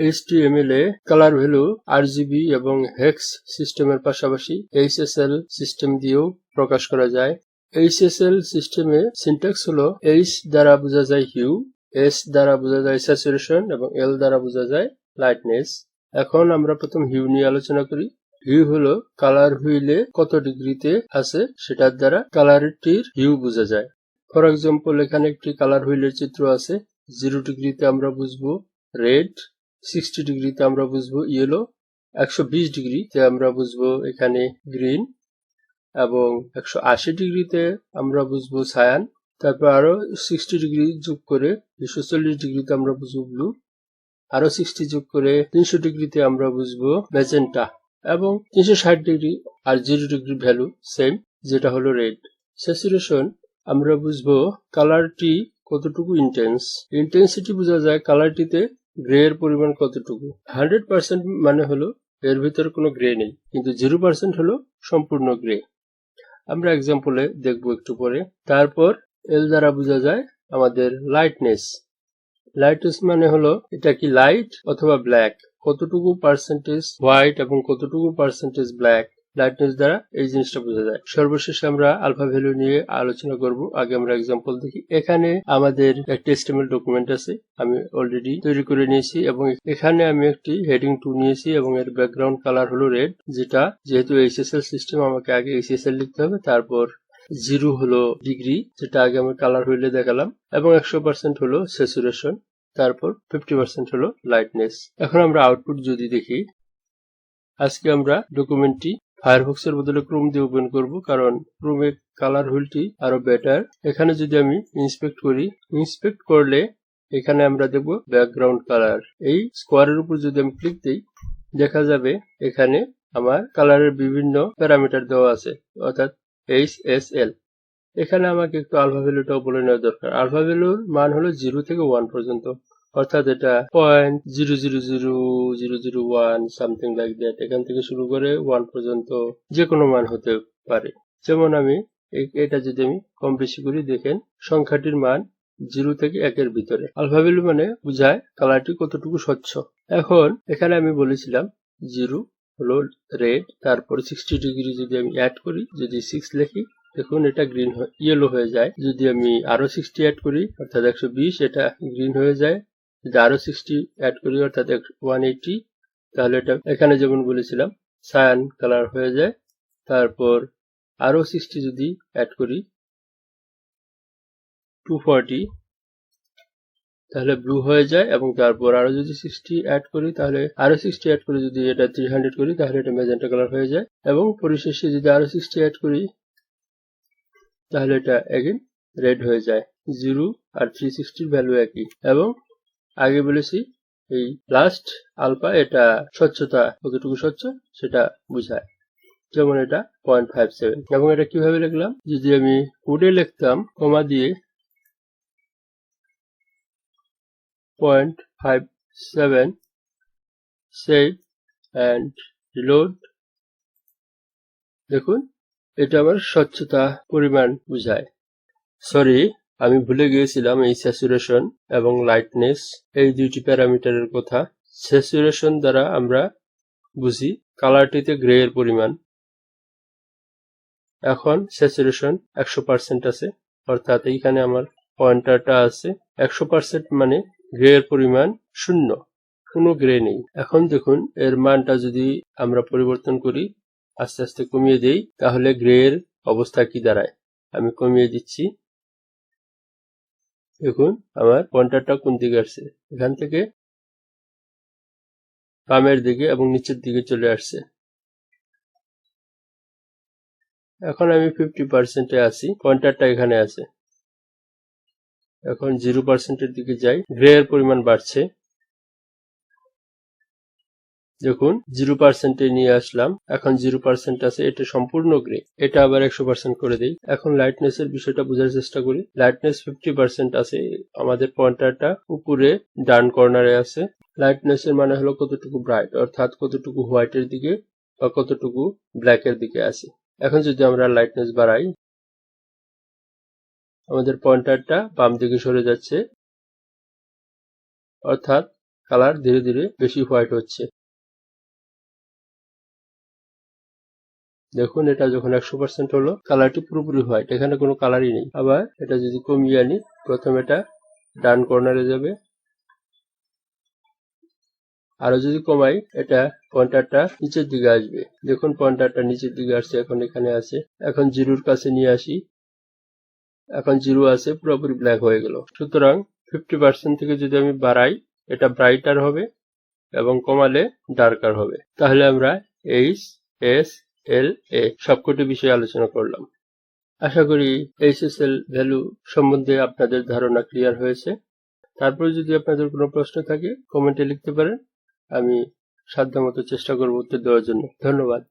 HTML এ colour value RGB এবং hex সিস্টেমের পাশাপাশি HSL সিস্টেম দিয়েও প্রকাশ করা যায়। HSL সিস্টেমে সিনট্যাক্স হলো H দ্বারা বোঝা যায় হিউ, S দ্বারা বোঝা যায় স্যাচুরেশন এবং L দ্বারা বোঝা যায় লাইটনেস। এখন আমরা প্রথম হিউ নিয়ে আলোচনা করি। হিউ হলো কালার হুইলে কত ডিগ্রিতে আছে সেটার দ্বারা কালারটির হিউ বোঝা যায়। ফর এক্সাম্পল, এখানে একটি কালার হুইলের চিত্র আছে। 0 ডিগ্রিতে আমরা বুঝবো রেড, 60 ডিগ্রিতে আমরা বুঝবো ইয়েলো, 120 ডিগ্রিতে আমরা বুঝবো এখানে গ্রিন এবং 180 ডিগ্রিতে আমরা বুঝবো সায়ান। তারপর আরো 60 ডিগ্রি যোগ করে 240 ডিগ্রিতে আমরা বুঝবো ব্লু, আরো 60 যোগ করে 300 ডিগ্রিতে আমরা বুঝবো ম্যাজেন্টা এবং 360 ডিগ্রি আর 0 ডিগ্রি ভ্যালু সেম, যেটা হলো রেড। স্যাচুরেশন আমরা বুঝবো কালারটি কতটুকু ইন্টেন্স। ইন্টেন্সিটি বোঝা যায় কালারটিতে গ্রে এর পরিমাণ কতটুকু। 100% মানে হলো এর ভিতরে কোনো গ্রে নেই, কিন্তু 0% হলো সম্পূর্ণ গ্রে। আমরা এক্সাম্পলে দেখবো একটু পরে। তারপর এল দ্বারা বোঝা যায় আমাদের লাইটনেস। লাইটনেস মানে হলো এটা কি লাইট অথবা ব্ল্যাক, কতটুকু পার্সেন্টেজ হোয়াইট এবং কতটুকু পার্সেন্টেজ ব্ল্যাক, লাইটনেস দ্বারা এই জিনিসটা বোঝা যায়। সর্বশেষে আমরা আলফা ভ্যালু নিয়ে আলোচনা করব। আগে আমরা এক্সাম্পল দেখি। এখানে আমাদের একটা HTML ডকুমেন্ট আছে, আমি অলরেডি তৈরি করে নিয়েছি এবং এখানে আমি একটি হেডিং 2 নিয়েছি এবং এর ব্যাকগ্রাউন্ড কালার হলো রেড, যেটা যেহেতু HSL সিস্টেম আমাকে আগে HSL লিখতে হবে। তারপর 0 হলো ডিগ্রি, যেটা আগে আমি কালার হুইলে দেখালাম, এবং 100% হলো স্যাচুরেশন, তারপর 50% হলো লাইটনেস। এখন আমরা আউটপুট যদি দেখি, আজকে আমরা ডকুমেন্টটি ফায়ারফক্স এর বদলে ক্রোম দিয়ে ওপেন করব, কারণ ক্রোমে কালার হুইলটি আরো বেটার। এখানে যদি আমি ইন্সপেক্ট করি, ইন্সপেক্ট করলে এখানে আমরা দেখব ব্যাকগ্রাউন্ড কালার। এই স্কোয়ারের উপর যদি আমি ক্লিক দিই, দেখা যাবে এখানে আমার কালারের বিভিন্ন প্যারামিটার দেওয়া আছে, অর্থাৎ HSL। এখানে আমাকে একটু আলফা ভ্যালুটাও বলে নেওয়া দরকার। আলফা ভ্যালুর মান হলো 0 থেকে 1 পর্যন্ত, অর্থাৎ এটা 0.000001 সামথিং লাইক দ্যাট। এখান থেকে শুরু করে 1 পর্যন্ত যে কোনো মান হতে পারে। যেমন আমি এটা যদি আমি কম বেশি করি, দেখেন সংখ্যাটির মান 0 থেকে 1 এর ভিতরে। আলফা ভ্যালু মানে বোঝায় কালারটি কতটুকু স্বচ্ছ। এখন এখানে আমি বলেছিলাম 0 হলো রেড, তারপর 60 ডিগ্রি যদি আমি অ্যাড করি, যদি 6 লিখি, দেখুন এটা গ্রিন ইয়েলো হয়ে যায়। যদি আমি আরো 60 অ্যাড করি অর্থাৎ 120, এটা গ্রিন হয়ে যায়। যদি আরো 60 অ্যাড করি অর্থাৎ 180, তাহলে এটা এখানে যেমন বলেছিলাম সায়ান কালার হয়ে যায়। তারপর আরো 60 যদি অ্যাড করি 240, তাহলে ব্লু হয়ে যায়। এবং তারপর আরো যদি 60 অ্যাড করি, তাহলে আরো 60 অ্যাড করে যদি এটা 300 করি, তাহলে এটা ম্যাজেন্টা কালার হয়ে যায়। এবং পরিশেষে যদি আরো 60 অ্যাড করি, তাহলে এটা এগেন রেড হয়ে যায়। 0 আর 360 ভ্যালু একই। এবং আগে বলেছি এই লাস্ট আলফা, এটা স্বচ্ছতা কতটুকু স্বচ্ছ সেটা বোঝায়, যেমন এটা 0.57। এবং এটা কিভাবে লিখলাম, যদি আমি কোডে লিখতাম কমা দিয়ে 0.57 সেভ অ্যান্ড রিলোড, দেখুন এটা আমার স্বচ্ছতা পরিমাণ বোঝায়। সরি, আমি ভুলে গিয়েছিলাম এই স্যাচুরেশন এবং লাইটনেস এই দুইটি প্যারামিটারের কথা। স্যাচুরেশন দ্বারা আমরা বুঝি কালারটিতে গ্রে এর পরিমাণ। এখন স্যাচুরেশন 100% আছে, অর্থাৎ এইখানে আমার পয়েন্টারটা আছে। 100% মানে গ্রে এর পরিমাণ 0, কোনো গ্রে নেই। এখন দেখুন এর মানটা যদি আমরা পরিবর্তন করি, আস্তে আস্তে কমিয়ে দেই, তাহলে গ্রে এর অবস্থা কি দাঁড়ায়। আমি কমিয়ে দিচ্ছি, দেখুন আমার পয়েন্টারটা কোন দিকে আসছে, এখান থেকে বামের দিকে এবং নিচের দিকে চলে আসছে। এখন আমি 50% এ আছি, পয়েন্টারটা এখানে আছে। এখন 0% এর দিকে যাই, গ্রে এর পরিমাণ বাড়ছে। দেখুন 0% এ নিয়ে আসলাম, এখন 0% আছে, এটা সম্পূর্ণ গ্রে। এটা আবার 100% করে দেই। এখন লাইটনেস এর বিষয়টা বোঝার চেষ্টা করি। লাইটনেস 50% আছে, আমাদের পয়েন্টারটা উপরে ডান কর্নারে আছে। লাইটনেস এর মানে হলো কতটুকু ব্রাইট, অর্থাৎ কতটুকু হোয়াইটের দিকে বা কতটুকু ব্ল্যাকের দিকে আছে। এখন যদি আমরা লাইটনেস বাড়াই, আমাদের পয়েন্টারটা বাম দিকে সরে যাচ্ছে, অর্থাৎ কালার ধীরে ধীরে বেশি হোয়াইট হচ্ছে। দেখুন এটা যখন 100% হলো কালারটি পুরোপুরি হোয়াইট, এখানে কোনো কালারই নেই। আবার এটা যদি কমিয়ে আনি, প্রথমে এটা ডান কর্নারে যাবে, আরো যদি কমাই এটা পয়েন্টারটা নিচের দিকে আসবে। দেখুন পয়েন্টারটা নিচের দিকে আসছে, এখন এখানে আছে। এখন জিরোর কাছে নিয়ে আসি, এখন জিরো আছে, পুরোপুরি ব্ল্যাক হয়ে গেল। সুতরাং 50% থেকে যদি আমি বাড়াই এটা ব্রাইটার হবে এবং কমালে ডার্কার হবে। তাহলে আমরা HSLA সবকটি বিষয়ে আলোচনা করলাম। আশা করি HSL ভ্যালু সম্বন্ধে আপনাদের ধারণা ক্লিয়ার হয়েছে। তারপর যদি আপনাদের কোনো প্রশ্ন থাকে কমেন্টে লিখতে পারেন, আমি সাধ্যমতো চেষ্টা করব উত্তর দেওয়ার জন্য। ধন্যবাদ।